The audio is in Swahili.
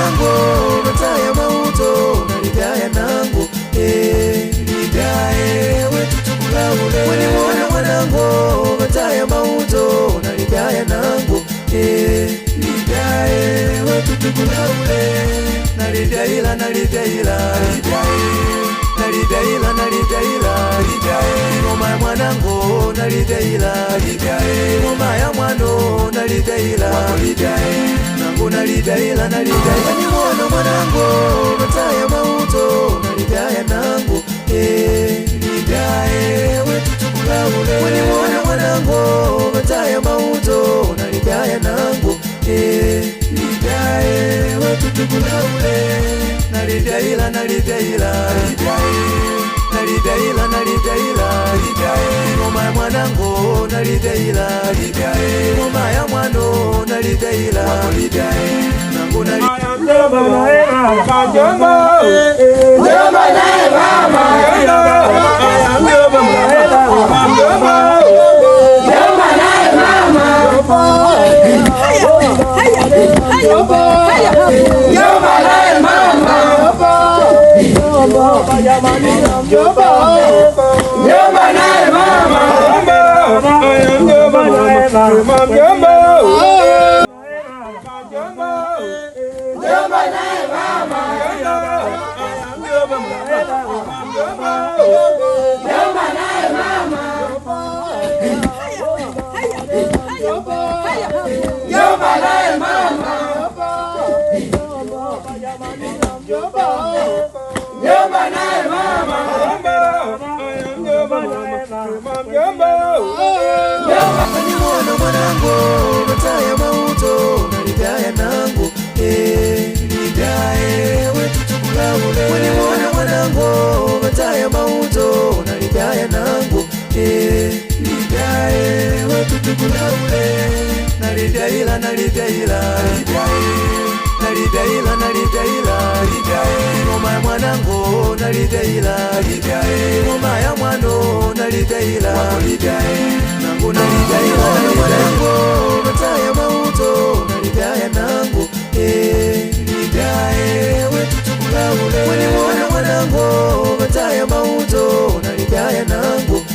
mwanangu mataya mauto nalidaya nangu lidaye wetu tukulaule mwana mwanangu mataya mauto nalidaya nangu lidaye wetu tukulaule nalidaila ngoma ya mwanangu nalidaila ngoma ya mwano nalidaila nangu nalidaila ni mwanangu mataya mauto nalidaya nangu lidaye wetu tukulaule mwanangu mataya mauto nalidaya nangu lidaye wetu tukulaule nalidaila ngoma ya mwanangu nalidaila ngoma ya mwano nalidaila nangu mwanangu mataya mauto nalidaya nangu lidaye wetu tukulaule mwanangu mataya mauto nalidaya nangu lidaye wetu tukulaule nalidaila ngoma ya mwanangu nalidaila ngoma ya mwano nalidaila nangu nalidaila mwanangu mataya mauto nalidaya nangu lidaye wetu tukulaule mwanangu mataya mauto nalidaya nangu